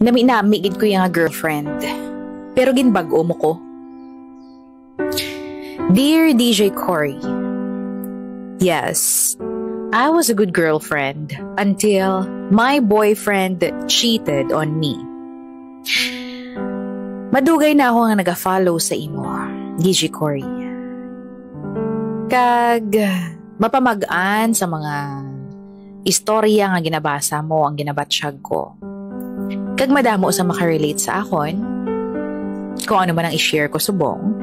Nami gid ko yung nga girlfriend. Pero ginbag-o mo ko. Dear DJ Cory, yes, I was a good girlfriend until my boyfriend cheated on me. Madugay na ako nga nag-follow sa imo, DJ Cory. Kag mapamagaan sa mga istorya nga ginabasa mo ang ginabatsyag ko. Kag madamo sa makarelate sa akon, kung ano man ang i-share ko subong.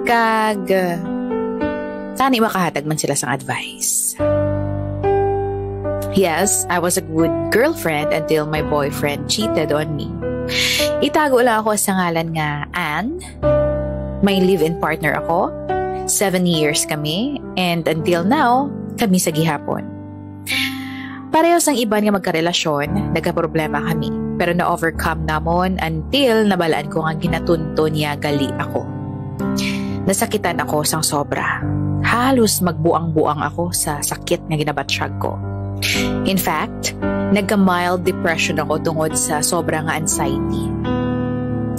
Kag tani makahatag man sila sang advice. Yes, I was a good girlfriend until my boyfriend cheated on me. Itago lang ako sa ngalan nga Anne. May live-in partner ako. 7 years kami, and until now, kami sa gihapon. Pareho sang iban nga magkarelasyon, nagka-problema kami. Pero na-overcome namon until nabalaan ko nga ginatunto niya gali ako. Nasakitan ako sang sobra. Halos magbuang-buang ako sa sakit nga ginabatsyag ko. In fact, nagka-mild depression ako tungod sa sobra nga anxiety.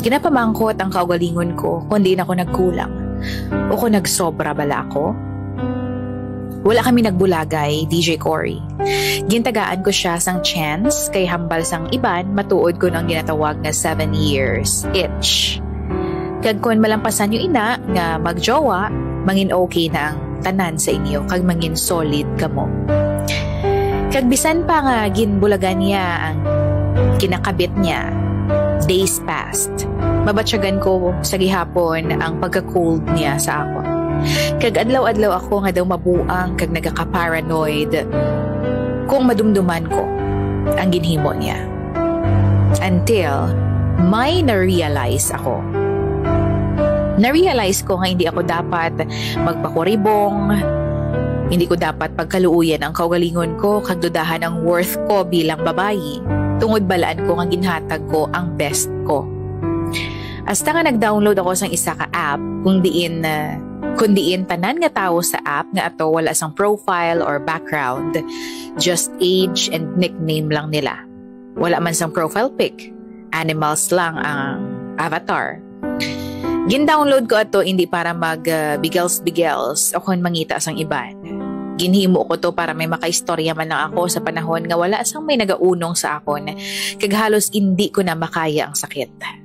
Ginapamangkot ang kaugalingon ko kung di na ako nagkulang. O kung nagsobra bala ako. Wala kami nagbulagay, DJ Cory. Gintagaan ko siya sang chance kay hambal sang iban matuod ko ng ginatawag na 7 years itch. Kag kung malampasan yung ina nga magjowa, mangin okay na ang tanan sa inyo kag mangin solid kamo. Kag bisan pa nga ginbulagan niya ang kinakabit niya, days passed. Mabatsyagan ko sa gihapon ang pagka-cold niya sa ako. Kag adlaw-adlaw ako nga daw mabuang kag nagaka-paranoid kung madumduman ko ang ginhimo niya. Until may na-realize ako. Na-realize ko nga hindi ako dapat magpakuribong, hindi ko dapat pagkaluuyan ang kaugalingon ko kag dudahan ang worth ko bilang babayi. Tungod balaan ko nga ginhatag ko ang best ko. Hasta nga nag-download ako sang isa ka app kung diin tanan nga tao sa app nga ato wala sang profile or background, just age and nickname lang nila. Wala man sang profile pic, animals lang ang avatar. Gin-download ko ato hindi para mag-bigels-bigels o kung mangita sang iban. Ginhimo ko to para may makaistorya man lang ako sa panahon nga wala sang may nagaunong sa akon kag halos hindi ko na makaya ang sakit.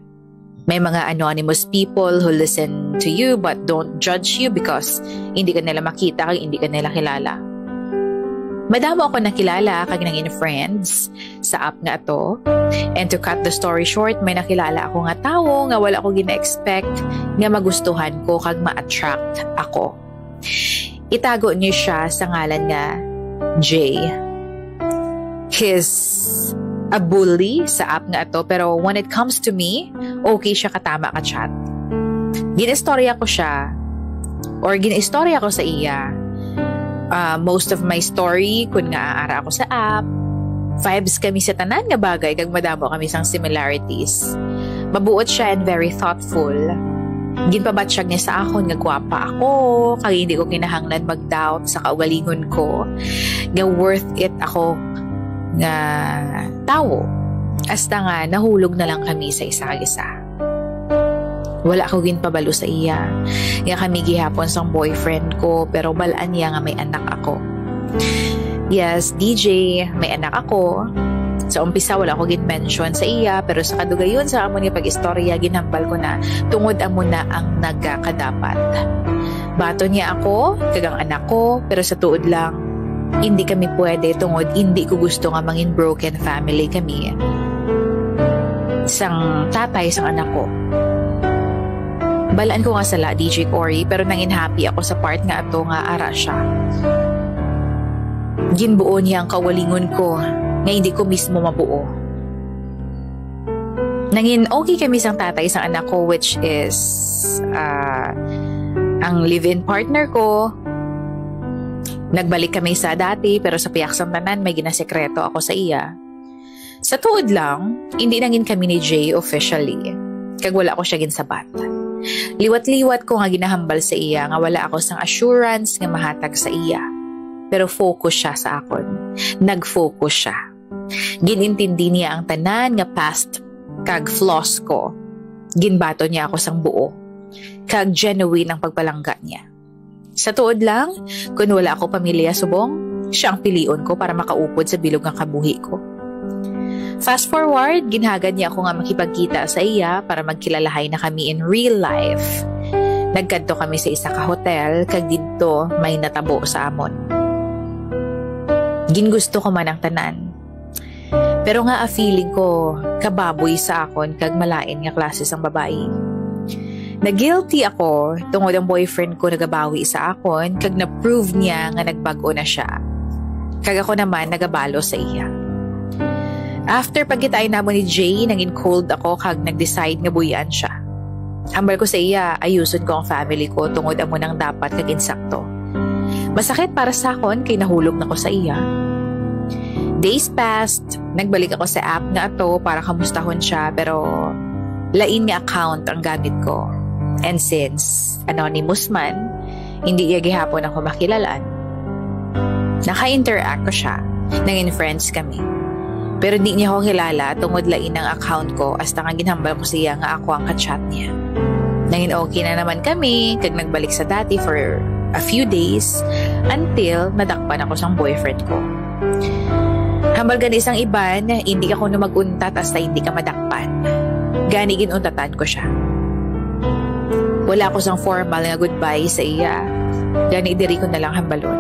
May mga anonymous people who listen to you but don't judge you because hindi ka nila makita kag hindi ka nila kilala. Madamo ako nakilala kag nangin friends sa app nga ato. And to cut the story short, may nakilala ako nga tawo nga wala ko gina-expect nga magustuhan ko kag ma-attract ako. Itago niyo siya sa ngalan nga Jay. He's a bully sa app nga ato pero when it comes to me, okay siya katama ka chat. Gina-istorya ko siya or gina-istorya ko sa iya. Most of my story kun nga aara ako sa app. Vibes kami sa tanan nga bagay kag madamo kami sang similarities. Mabuot siya and very thoughtful. Ginpabatsyag niya sa akon nga gwapa ako kag hindi ko kinahanglan mag-doubt sa kaugalingon ko nga worth it ako nga tao. Hasta nga nahulog na lang kami sa isa-isa. Wala ko ginpabalo sa iya. Nga kami gihapon sang boyfriend ko pero balaan niya nga may anak ako. Yes, DJ, may anak ako. Sa umpisa wala ko gin-mention sa iya pero sa kadugayon sa amon nga pag-istorya ginhambal ko na tungod amon na ang nagkakadapat. Bato niya ako, kagang anak ko, pero sa tuod lang hindi kami pwede tungod hindi ko gusto nga mangin broken family kami. Sang tatay sang anak ko. Balaan ko nga sala DJ Cory pero nangin happy ako sa part nga ato nga ara siya. Ginbuo niya ang kawalingon ko nga hindi ko mismo mabuo. Nangin okay kami sang tatay sang anak ko which is ang live-in partner ko. Nagbalik kami sa dati pero sa piyaksang tanan may ginasekreto ako sa iya. Sa tuod lang, hindi nangin kami ni Jay officially. Kag wala ko siya ginsabat. Liwat-liwat ko nga ginahambal sa iya nga wala ako sang assurance nga mahatag sa iya. Pero focus siya sa akon. Nag-focus siya. Ginintindi niya ang tanan nga past kag flaws ko. Ginbato niya ako sang buo. Kag genuine ang pagpalangga niya. Sa tuod lang, kung wala ako pamilya subong, siya ang pilion ko para makaupod sa bilog ng kabuhi ko. Fast forward, ginhagad niya ako nga makipagkita sa iya para magkilalahay na kami in real life. Nagkadto kami sa isa ka hotel, kag dito may natabo sa amon. Gingusto ko man ang tanan. Pero nga a feeling ko, kababoy sa akon kag malain nga klase sang babae. Na-guilty ako tungod ang boyfriend ko nagabawi sa akon kag na-prove niya nga nagbago na siya. Kag ako naman nagabalo sa iya. After pagkitay namo ni Jay, naging cold ako kag nag-decide nga buyan siya. Hambal ko sa iya, ayuson ko ang family ko tungod amo nang dapat kag insakto. Masakit para sa akon kay nahulog na ko sa iya. Days passed, nagbalik ako sa app nga ato para kamustahon siya pero lain nga account ang gamit ko. And since anonymous man, hindi iya gihapon ako makilalaan. Naka-interact ko siya, naging friends kami. Pero di niya ako kilala tungod lain ang account ko hasta nga ginhambal ko siya nga ako ang ka-chat niya. Naging okay na naman kami kag nagbalik sa dati for a few days until nadakpan ako sang boyfriend ko. Hambal gani isang iban, hindi ako na mag-untat hasta hindi ka madakpan. Gani ginuntatan ko siya. Wala ko sang formal nga goodbye sa iya. Gani diri ko na lang hambalon.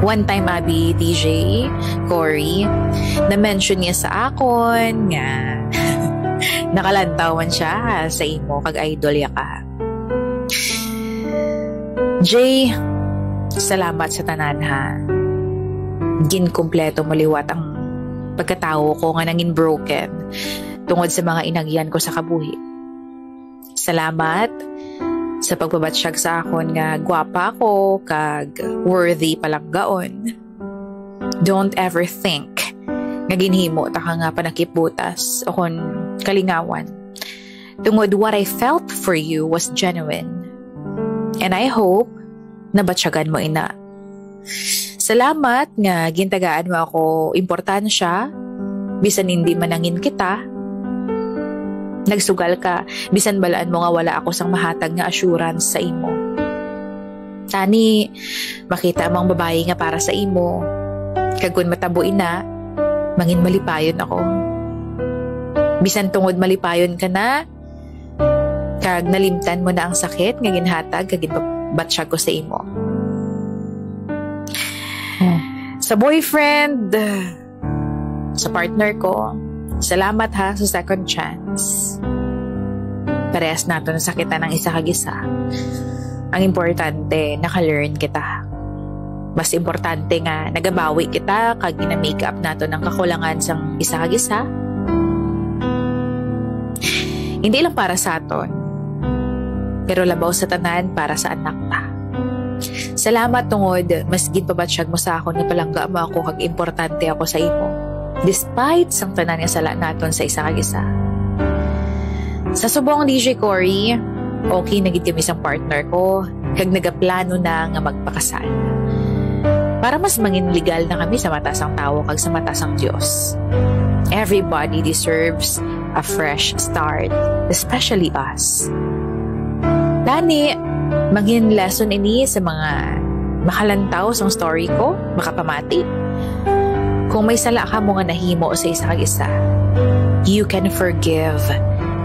One time, Abby, DJ, Cory, na-mention niya sa akon nga nakalantawan siya sa imo kag idol ya ka. Jay, salamat sa tanan ha. Ginkumpleto mo liwat ang pagkatao ko nga nangin broken tungod sa mga inagyan ko sa kabuhi. Salamat sa pagbabatsyag sa akon nga gwapa ko kag worthy palanggaon. Don't ever think nga ginhimo ta ka nga panakiputas o kon kalingawan. Tungod what I felt for you was genuine. And I hope nabatsyagan mo ina. Salamat nga gintagaan mo ako importansya bisan hindi manangin kita. Nagsugal ka, bisan balaan mo nga wala ako sang mahatag nga assurance sa imo. Tani, makita amang babae nga para sa imo. Kag kun matabuin na, mangin malipayon ako. Bisan tungod malipayon ka na, kag nalimtan mo na ang sakit nga ginhatag kag ginbabatsyag ko sa imo. Sa boyfriend, sa partner ko, salamat ha sa second chance. Parehas nato na sakitan ng isa kag isa. Ang importante, naka-learn kita. Mas importante nga, nagabawi kita kag gina-make up nato ng kakulangan sang isa kag isa. Hindi lang para sa aton, pero labaw sa tanan para sa anak ta. Salamat tungod, mas ginpabatsyag mo sa akon nga palangga mo ako kag importante ako sa imo. Despite sang tanan nga sala naton sa isa kag isa. Sa subong DJ Cory, okay na gid kami sang partner ko kag nagaplano na nga magpakasal. Para mas mangin legal na kami sa mata sang tawo kag sa mata sang Dios. Everybody deserves a fresh start, especially us. Lani, mangin lesson ini sa mga makalantaw sang story ko, makapamati. Kung may sala ka mo nga nahimo sa isa kag isa, you can forgive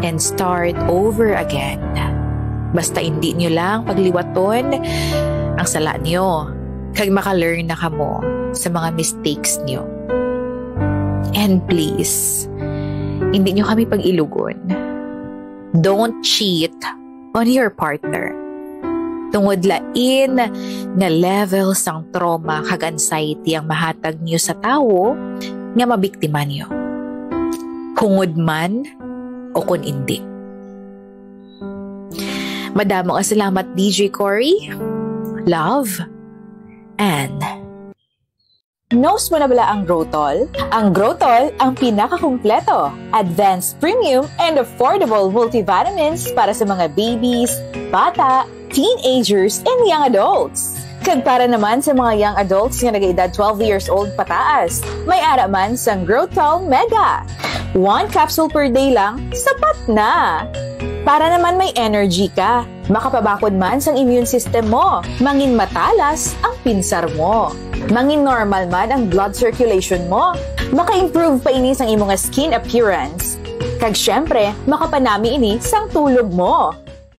and start over again. Basta hindi nyo lang pagliwaton ang sala nyo kag maka-learn na kamo sa mga mistakes nyo. And please, hindi nyo kami pag-ilugon. Don't cheat on your partner. Tungod lain na level sang trauma kag anxiety ang mahatag niyo sa tawo nga mabiktima niyo. Hungod man o kun hindi. Madamo ka salamat DJ Cory. Love, Ann. Knows mo na bala ang Growtol? Ang Growtol ang pinakakumpleto, advanced premium and affordable multivitamins para sa mga babies, bata, teenagers, and young adults. Kag para naman sa mga young adults nga nag-edad 12 years old pataas, may ara man sang Growtol Mega. 1 capsule per day lang, sapat na! Para naman may energy ka, makapabakod man sang immune system mo, mangin matalas ang pinsar mo, mangin normal man ang blood circulation mo, maka-improve pa ini sang imong skin appearance, kag syempre, makapanami ini sang tulog mo.